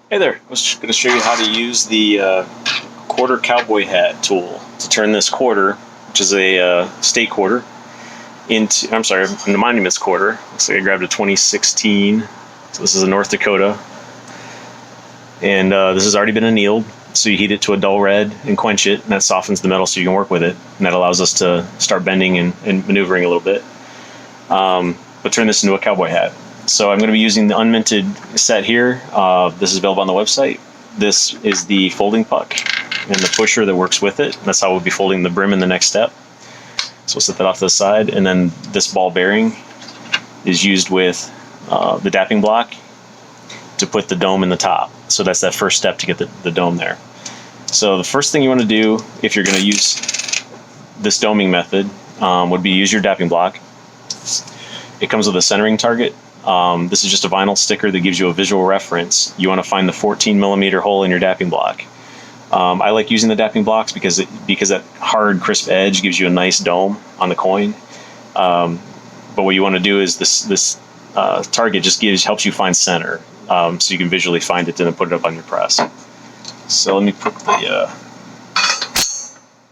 Hey there, I was just going to show you how to use the quarter cowboy hat tool to turn this quarter, which is a state quarter, into, I'm sorry, the monuments quarter. Looks like I grabbed a 2016, so this is a North Dakota. And this has already been annealed, so you heat it to a dull red and quench it, and that softens the metal so you can work with it. And that allows us to start bending and maneuvering a little bit. But turn this into a cowboy hat. So I'm going to be using the UnMinted set here. This is available on the website. This is the folding puck and the pusher that works with it. That's how we'll be folding the brim in the next step. So we'll set that off to the side. And then this ball bearing is used with the dapping block to put the dome in the top. So that's that first step to get the dome there. So the first thing you want to do if you're going to use this doming method would be use your dapping block. It comes with a centering target. This is just a vinyl sticker that gives you a visual reference. You want to find the 14 millimeter hole in your dapping block. I like using the dapping blocks because that hard, crisp edge gives you a nice dome on the coin. But what you want to do is this target just helps you find center, so you can visually find it and then put it up on your press. So let me put the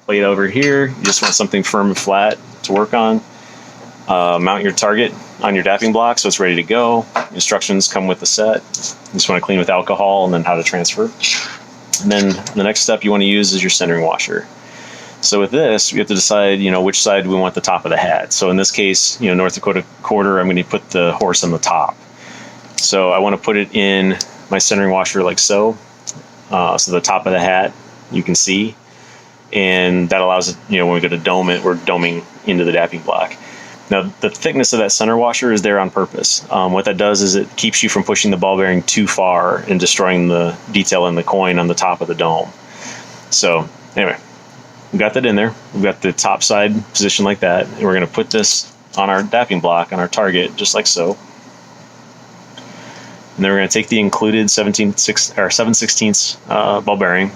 plate over here. You just want something firm and flat to work on. Mount your target on your dapping block so it's ready to go. Instructions come with the set. You just want to clean with alcohol and then how to transfer. And then the next step you want to use is your centering washer. So with this, we have to decide, which side we want the top of the hat. So in this case, North Dakota quarter, I'm going to put the horse on the top. So I want to put it in my centering washer like so. So the top of the hat you can see, and that allows it, when we go to dome it, we're doming into the dapping block. Now, the thickness of that center washer is there on purpose. What that does is it keeps you from pushing the ball bearing too far and destroying the detail in the coin on the top of the dome. So anyway, we got that in there. We've got the top side positioned like that, and we're going to put this on our dapping block, on our target, just like so. And then we're going to take the included 7/16 ball bearing.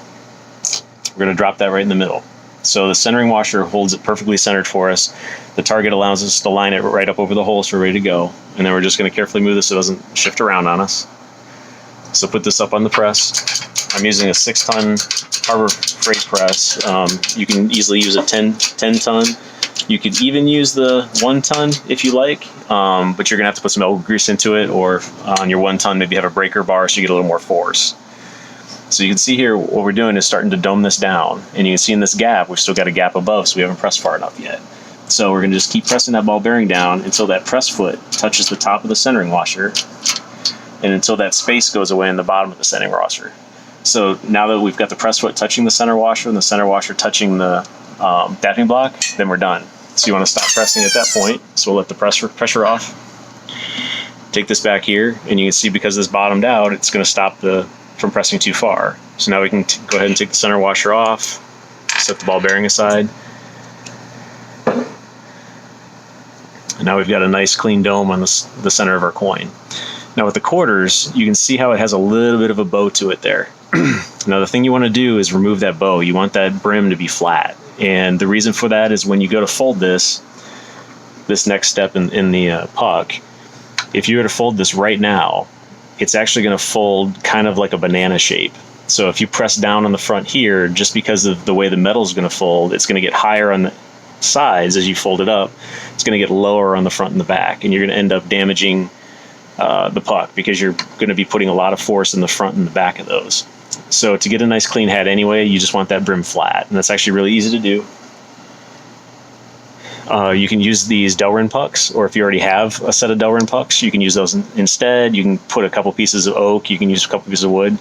We're going to drop that right in the middle. So the centering washer holds it perfectly centered for us. The target allows us to line it right up over the hole so we're ready to go. And then we're just going to carefully move this so it doesn't shift around on us. So put this up on the press. I'm using a 6-ton Harbor Freight press. You can easily use a 10-ton. You could even use the 1-ton if you like, but you're going to have to put some elbow grease into it, or on your 1-ton maybe have a breaker bar so you get a little more force. So you can see here what we're doing is starting to dome this down, and you can see in this gap we've still got a gap above, so we haven't pressed far enough yet. So we're going to just keep pressing that ball bearing down until that press foot touches the top of the centering washer, and until that space goes away in the bottom of the centering washer. So now that we've got the press foot touching the center washer and the center washer touching the dapping block, then we're done. So you want to stop pressing at that point. So we'll let the pressure off. Take this back here, and you can see because this bottomed out, it's going to stop from pressing too far. So now we can go ahead and take the center washer off, set the ball bearing aside. And now we've got a nice clean dome on the center of our coin. Now with the quarters, you can see how it has a little bit of a bow to it there. Now the thing you want to do is remove that bow. You want that brim to be flat. And the reason for that is when you go to fold this next step in the puck, if you were to fold this right now, it's actually going to fold kind of like a banana shape. So if you press down on the front here, just because of the way the metal is going to fold, it's going to get higher on the sides as you fold it up. It's going to get lower on the front and the back, and you're going to end up damaging the puck because you're going to be putting a lot of force in the front and the back of those. So to get a nice clean hat anyway, you just want that brim flat, and that's actually really easy to do. You can use these Delrin Pucks, or if you already have a set of Delrin Pucks, you can use those instead. You can put a couple pieces of oak, you can use a couple pieces of wood.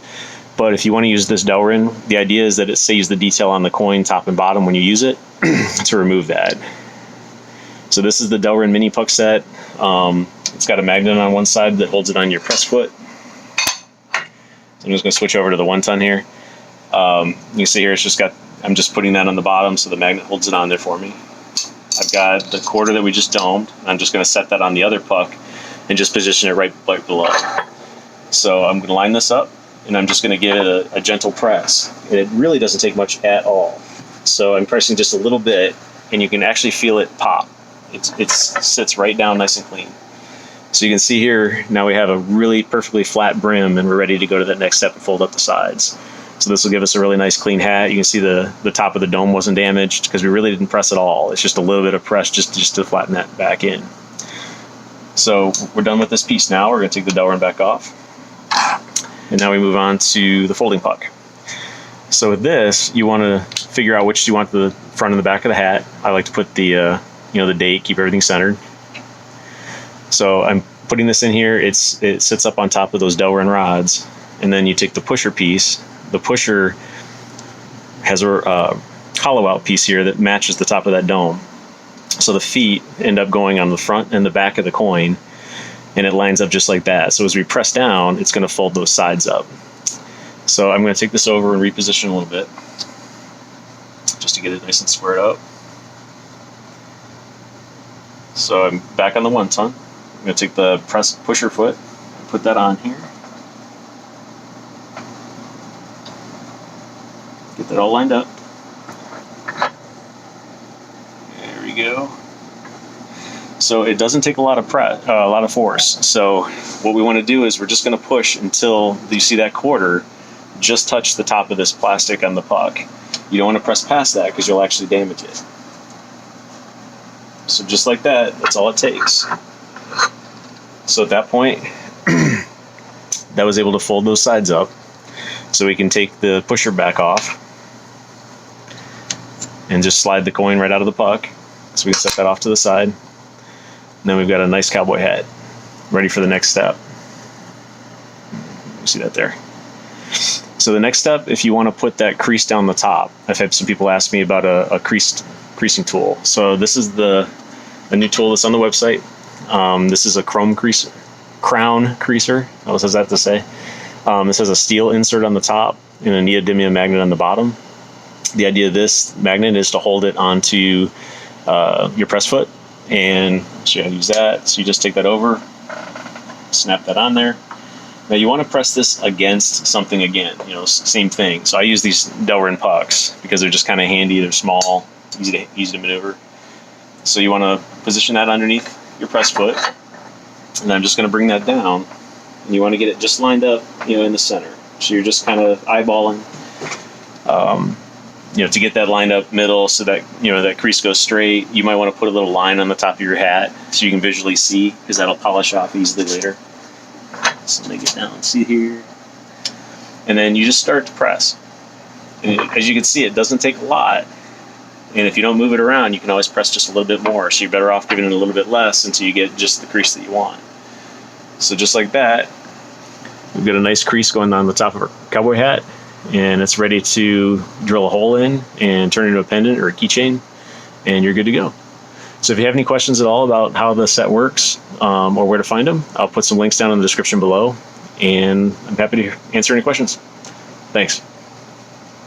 But if you want to use this Delrin, the idea is that it saves the detail on the coin top and bottom when you use it to remove that. So this is the Delrin Mini Puck set. It's got a magnet on one side that holds it on your press foot. So I'm just going to switch over to the 1-ton here. You can see here I'm just putting that on the bottom so the magnet holds it on there for me. I've got the quarter that we just domed. I'm just going to set that on the other puck and just position it right below. So I'm going to line this up, and I'm just going to give it a gentle press. And it really doesn't take much at all. So I'm pressing just a little bit, and you can actually feel it pop. It sits right down nice and clean. So you can see here, now we have a really perfectly flat brim, and we're ready to go to that next step and fold up the sides. So this will give us a really nice clean hat. You can see the top of the dome wasn't damaged because we really didn't press at all. It's just a little bit of press just to flatten that back in. So we're done with this piece now. We're going to take the Delrin back off. And now we move on to the folding puck. So with this, you want to figure out which you want the front and the back of the hat. I like to put the the date, keep everything centered. So I'm putting this in here. It sits up on top of those Delrin rods, and then you take the pusher piece. The pusher has a hollow out piece here that matches the top of that dome. So the feet end up going on the front and the back of the coin, and it lines up just like that. So as we press down, it's going to fold those sides up. So I'm going to take this over and reposition a little bit just to get it nice and squared up. So I'm back on the 1-ton. I'm going to take the pusher foot, put that on here. Get that all lined up. There we go. So it doesn't take a lot of force. So what we want to do is we're just going to push until you see that quarter just touch the top of this plastic on the puck. You don't want to press past that because you'll actually damage it. So just like that, that's all it takes. So at that point, that was able to fold those sides up. So we can take the pusher back off and just slide the coin right out of the puck. So we can set that off to the side. And then we've got a nice cowboy hat ready for the next step. You see that there? So the next step, if you want to put that crease down the top, I've had some people ask me about a creasing tool. So this is a new tool that's on the website. This is a Crown Creaser. What else has that to say? This has a steel insert on the top and a neodymium magnet on the bottom. The idea of this magnet is to hold it onto your press foot, and I'll show you how to use that. So you just take that over, snap that on there. Now you want to press this against something again, same thing. So I use these Delrin Pucks because they're just kind of handy. They're small, easy to maneuver. So you want to position that underneath your press foot, and I'm just going to bring that down, and you want to get it just lined up, in the center. So you're just kind of eyeballing, to get that lined up middle so that that crease goes straight. You might want to put a little line on the top of your hat so you can visually see, because that'll polish off easily later. So let me get down and see here. And then you just start to press. And as you can see, it doesn't take a lot. And if you don't move it around, you can always press just a little bit more. So you're better off giving it a little bit less until you get just the crease that you want. So just like that, we've got a nice crease going on the top of our cowboy hat. And it's ready to drill a hole in and turn it into a pendant or a keychain. And you're good to go. So if you have any questions at all about how the set works or where to find them, I'll put some links down in the description below, and I'm happy to answer any questions. Thanks.